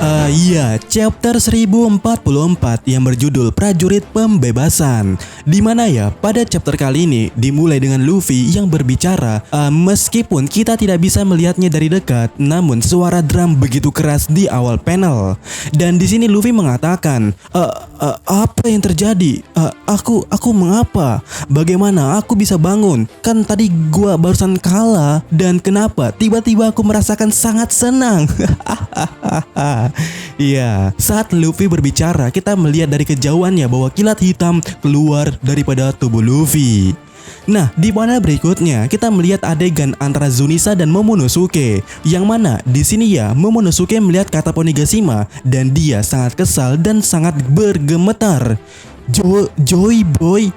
Iya, chapter 1044 yang berjudul Prajurit Pembebasan. Dimana ya, pada chapter kali ini dimulai dengan Luffy yang berbicara. Meskipun kita tidak bisa melihatnya dari dekat, namun suara drum begitu keras di awal panel. Dan di sini Luffy mengatakan, apa yang terjadi? Aku mengapa? Bagaimana aku bisa bangun? Kan tadi gua barusan kalah. Dan kenapa tiba-tiba aku merasakan sangat senang? Iya, saat Luffy berbicara, kita melihat dari kejauhannya bahwa kilat hitam keluar daripada tubuh Luffy. Nah, di panel berikutnya kita melihat adegan antara Zunisa dan Momonosuke, yang mana di sini ya Momonosuke melihat kata Onigashima dan dia sangat kesal dan sangat bergemetar. Joy boy,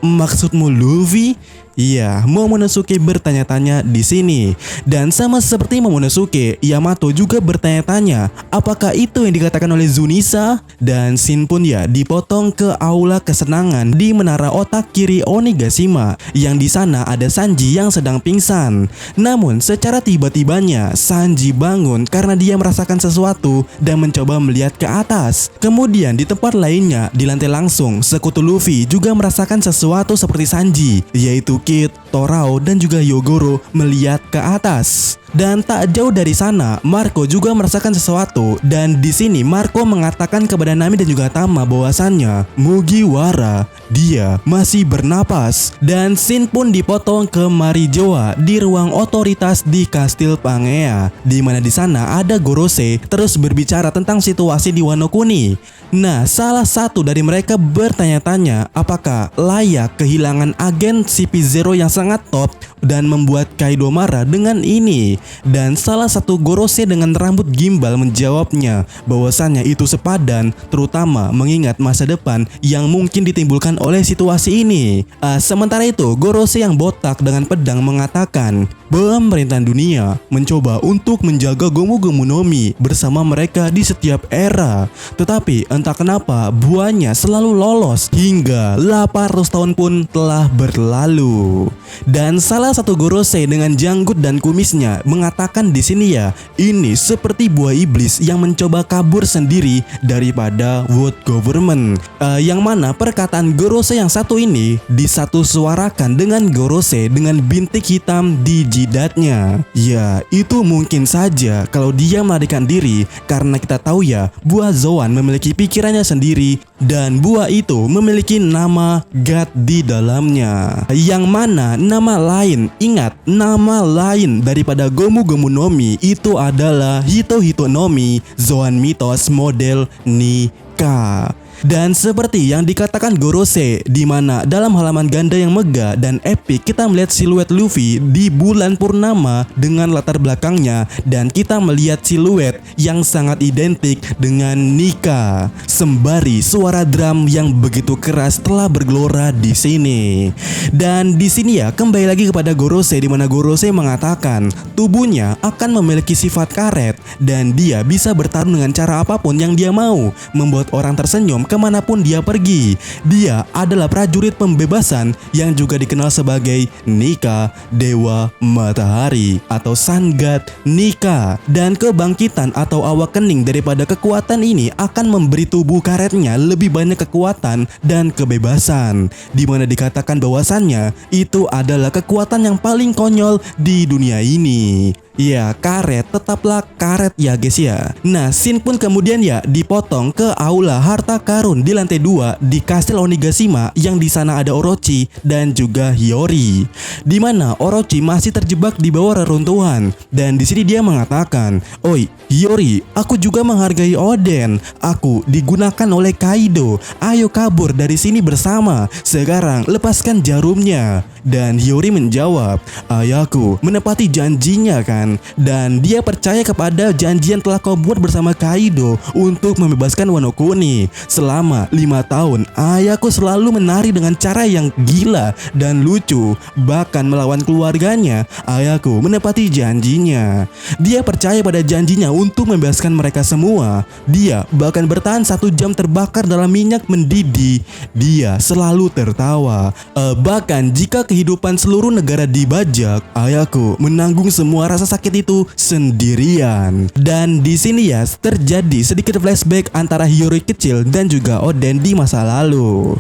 maksudmu Luffy? Iya, Momonosuke bertanya-tanya di sini. Dan sama seperti Momonosuke, Yamato juga bertanya-tanya, apakah itu yang dikatakan oleh Zunisa? Dan Shin pun ya dipotong ke aula kesenangan di menara otak kiri Onigashima, yang di sana ada Sanji yang sedang pingsan. Namun secara tiba-tibanya Sanji bangun karena dia merasakan sesuatu dan mencoba melihat ke atas. Kemudian di tempat lainnya, di lantai langsung, sekutu Luffy juga merasakan sesuatu seperti Sanji, yaitu Kid, Torao, dan juga Yogoro melihat ke atas. Dan tak jauh dari sana, Marco juga merasakan sesuatu. Dan di sini Marco mengatakan kepada Nami dan juga Tama bahwasannya Mugiwara, dia masih bernapas. Dan Shin pun dipotong ke Marijoa di ruang otoritas di Kastil Pangea, di mana di sana ada Gorose terus berbicara tentang situasi di Wano Kuni. Nah, salah satu dari mereka bertanya-tanya apakah layak kehilangan agen CP0 yang sangat top dan membuat Kaido marah dengan ini. Dan salah satu Gorose dengan rambut gimbal menjawabnya bahwasannya itu sepadan, terutama mengingat masa depan yang mungkin ditimbulkan oleh situasi ini. Sementara itu Gorose yang botak dengan pedang mengatakan pemerintahan dunia mencoba untuk menjaga Gomu-Gomu no Mi bersama mereka di setiap era, tetapi entah kenapa buahnya selalu lolos hingga 800 tahun pun telah berlalu. Dan salah satu Gorose dengan janggut dan kumisnya mengatakan di sini ya, ini seperti buah iblis yang mencoba kabur sendiri daripada world government. Yang mana perkataan Gorose yang satu ini disatu suarakan dengan Gorose dengan bintik hitam di jidatnya. Ya, itu mungkin saja kalau dia melarikan diri, karena kita tahu ya, buah Zoan memiliki pikirannya sendiri dan buah itu memiliki nama God di dalamnya. Yang mana nama lain, ingat, nama lain daripada Gomu-Gomu no Mi itu adalah Hito-Hito no Mi, Zoan Mitos model Nika. Dan seperti yang dikatakan Gorose, di mana dalam halaman ganda yang megah dan epic kita melihat siluet Luffy di bulan purnama dengan latar belakangnya, dan kita melihat siluet yang sangat identik dengan Nika. Sembari suara drum yang begitu keras telah bergelora di sini. Dan di sini ya kembali lagi kepada Gorose, di mana Gorose mengatakan tubuhnya akan memiliki sifat karet dan dia bisa bertarung dengan cara apapun yang dia mau, membuat orang tersenyum kemanapun dia pergi. Dia adalah prajurit pembebasan yang juga dikenal sebagai Nika, Dewa Matahari atau Sun God Nika. Dan kebangkitan atau awakening daripada kekuatan ini akan memberi tubuh karetnya lebih banyak kekuatan dan kebebasan, dimana dikatakan bahwasannya itu adalah kekuatan yang paling konyol di dunia ini. Ya, karet tetaplah karet ya guys ya. Nah, Shin pun kemudian ya dipotong ke aula harta karun di lantai 2 di Kastil Onigashima, yang di sana ada Orochi dan juga Hiyori. Di mana Orochi masih terjebak di bawah reruntuhan, dan di sini dia mengatakan, "Oi, Hiyori, aku juga menghargai Oden. Aku digunakan oleh Kaido. Ayo kabur dari sini bersama. Sekarang lepaskan jarumnya." Dan Hiyori menjawab, "Ayahku menepati janjinya kan. Dan dia percaya kepada janji yang telah kau buat bersama Kaido untuk membebaskan Wano Kuni. Selama 5 tahun, ayahku selalu menari dengan cara yang gila dan lucu. Bahkan melawan keluarganya, ayahku menepati janjinya. Dia percaya pada janjinya untuk membebaskan mereka semua. Dia bahkan bertahan 1 jam terbakar dalam minyak mendidih. Dia selalu tertawa. Bahkan jika kehidupan seluruh negara dibajak, ayahku menanggung semua rasa sakit itu sendirian. Dan di sini ya terjadi sedikit flashback antara Hiyori kecil dan juga Oden di masa lalu.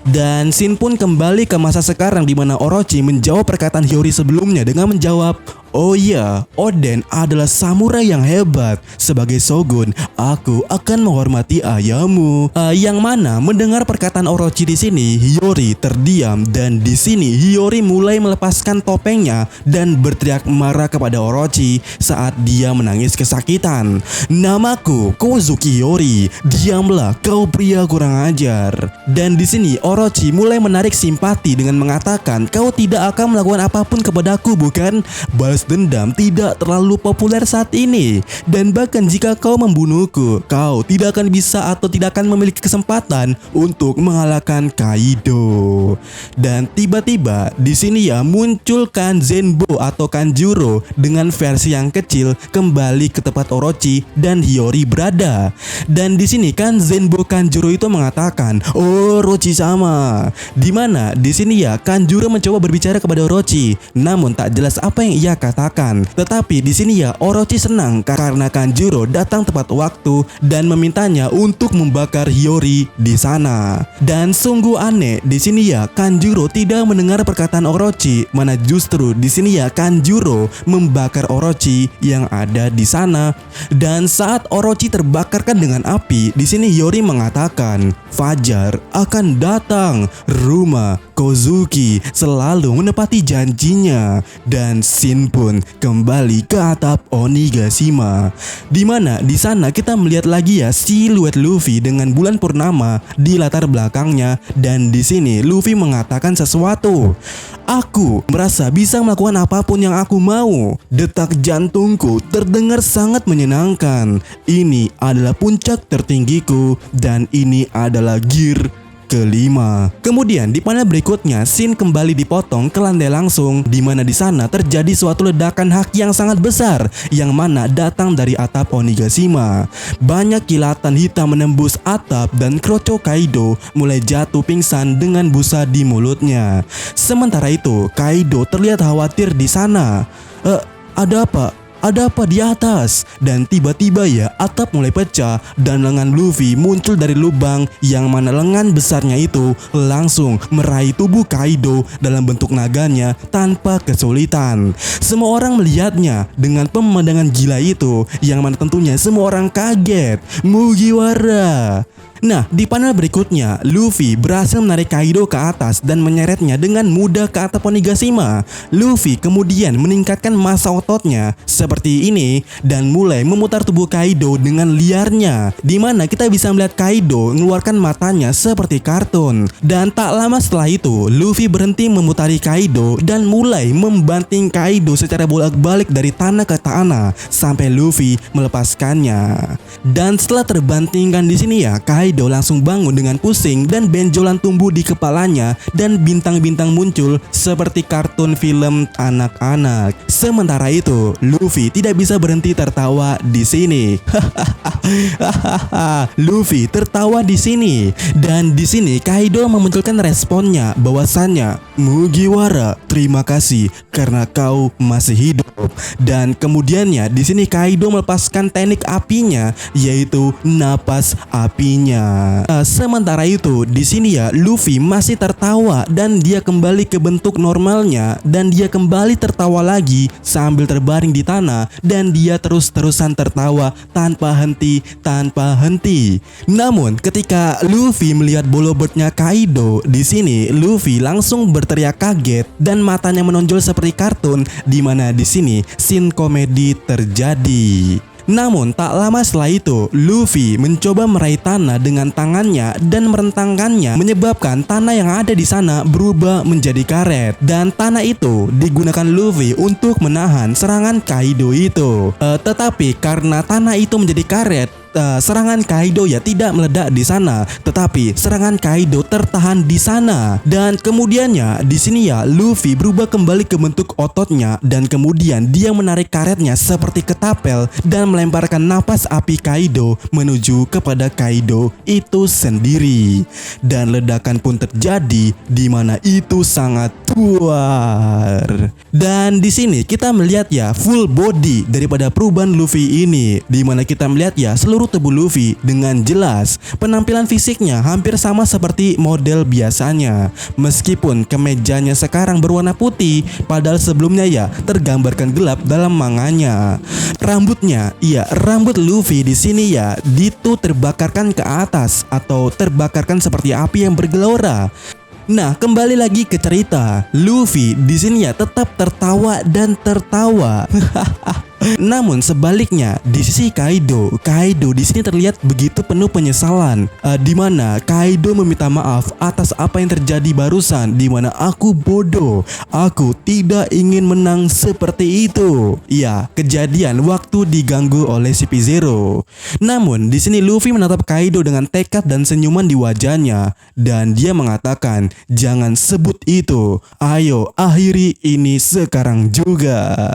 Dan Shin pun kembali ke masa sekarang di mana Orochi menjawab perkataan Hiyori sebelumnya dengan menjawab, "Oh iya, Oden adalah samurai yang hebat. Sebagai shogun, aku akan menghormati ayahmu." Yang mana mendengar perkataan Orochi di sini, Hiyori terdiam dan di sini Hiyori mulai melepaskan topengnya dan berteriak marah kepada Orochi saat dia menangis kesakitan. "Namaku Kozuki Hiyori. Diamlah kau pria kurang ajar." Dan di sini Orochi mulai menarik simpati dengan mengatakan, "Kau tidak akan melakukan apapun kepadaku, bukan? Balas dendam tidak terlalu populer saat ini. Dan bahkan jika kau membunuhku, kau tidak akan bisa atau tidak akan memiliki kesempatan untuk mengalahkan Kaido." Dan tiba-tiba di sini ya muncul Zenbo atau Kanjuro dengan versi yang kecil kembali ke tempat Orochi dan Hiyori berada. Dan di sini Zenbo Kanjuro itu mengatakan, "Oh, Orochi sama." Dimana di sini ya Kanjuro mencoba berbicara kepada Orochi, namun tak jelas apa yang ia katakan. Tetapi di sini ya Orochi senang karena Kanjuro datang tepat waktu dan memintanya untuk membakar Hiyori di sana. Dan sungguh aneh di sini ya Kanjuro tidak mendengar perkataan Orochi, mana justru di sini ya Kanjuro membakar Orochi yang ada di sana. Dan saat Orochi terbakarkan dengan api, di sini Hiyori mengatakan, "Fajar akan datang." Rumah Kozuki selalu menepati janjinya. Dan Shin pun kembali ke atap Onigashima. Dimana di sana kita melihat lagi ya siluet Luffy dengan bulan purnama di latar belakangnya. Dan di sini Luffy mengatakan sesuatu. "Aku merasa bisa melakukan apapun yang aku mau. Detak jantungku terdengar sangat menyenangkan. Ini adalah puncak tertinggiku dan ini adalah gear kelima." Kemudian di panel berikutnya Shin kembali dipotong ke landai langsung, di mana di sana terjadi suatu ledakan haki yang sangat besar yang mana datang dari atap Onigashima. Banyak kilatan hitam menembus atap dan Kroco Kaido mulai jatuh pingsan dengan busa di mulutnya. Sementara itu Kaido terlihat khawatir di sana. Ada apa? Ada apa di atas?" Dan tiba-tiba ya atap mulai pecah dan lengan Luffy muncul dari lubang yang mana lengan besarnya itu langsung meraih tubuh Kaido dalam bentuk naganya tanpa kesulitan. Semua orang melihatnya dengan pemandangan gila itu yang mana tentunya semua orang kaget. Mugiwara. Nah, di panel berikutnya, Luffy berhasil menarik Kaido ke atas dan menyeretnya dengan mudah ke atap Onigashima. Luffy kemudian meningkatkan massa ototnya seperti ini dan mulai memutar tubuh Kaido dengan liarnya, di mana kita bisa melihat Kaido mengeluarkan matanya seperti kartun. Dan tak lama setelah itu, Luffy berhenti memutari Kaido dan mulai membanting Kaido secara bolak-balik dari tanah ke tanah sampai Luffy melepaskannya. Dan setelah terbantingkan di sini ya, Kaido langsung bangun dengan pusing dan benjolan tumbuh di kepalanya dan bintang-bintang muncul seperti kartun film anak-anak. Sementara itu, Luffy tidak bisa berhenti tertawa di sini. Luffy tertawa di sini. Dan di sini Kaido memunculkan responnya bahwasannya, "Mugiwara, terima kasih karena kau masih hidup." Dan kemudiannya di sini Kaido melepaskan teknik apinya, yaitu napas apinya. Sementara itu di sini ya Luffy masih tertawa dan dia kembali ke bentuk normalnya dan dia kembali tertawa lagi sambil terbaring di tanah dan dia terus-terusan tertawa tanpa henti. Namun ketika Luffy melihat bolobotnya Kaido, di sini Luffy langsung berteriak kaget dan matanya menonjol seperti kartun, di mana di sini scene komedi terjadi. Namun tak lama setelah itu, Luffy mencoba meraih tanah dengan tangannya dan merentangkannya, menyebabkan tanah yang ada di sana berubah menjadi karet. Dan tanah itu digunakan Luffy untuk menahan serangan Kaido itu. Tetapi karena tanah itu menjadi karet, serangan Kaido ya tidak meledak di sana, tetapi serangan Kaido tertahan di sana. Dan kemudiannya di sini ya Luffy berubah kembali ke bentuk ototnya dan kemudian dia menarik karetnya seperti ketapel dan melemparkan napas api Kaido menuju kepada Kaido itu sendiri. Dan ledakan pun terjadi di mana itu sangat luar. Dan di sini kita melihat ya full body daripada perubahan Luffy ini, di mana kita melihat ya seluruh tubuh Luffy dengan jelas. Penampilan fisiknya hampir sama seperti model biasanya, meskipun kemejanya sekarang berwarna putih, padahal sebelumnya ya tergambarkan gelap dalam manganya. Rambutnya, iya rambut Luffy di sini ya itu terbakarkan ke atas atau terbakarkan seperti api yang bergelora. Nah, kembali lagi ke cerita. Luffy di sini ya tetap tertawa dan tertawa. Namun sebaliknya di sisi Kaido di sini terlihat begitu penuh penyesalan, di mana Kaido meminta maaf atas apa yang terjadi barusan, di mana aku bodoh, aku tidak ingin menang seperti itu. Ya, kejadian waktu diganggu oleh CP0. Namun di sini Luffy menatap Kaido dengan tekad dan senyuman di wajahnya dan dia mengatakan, "Jangan sebut itu. Ayo akhiri ini sekarang juga."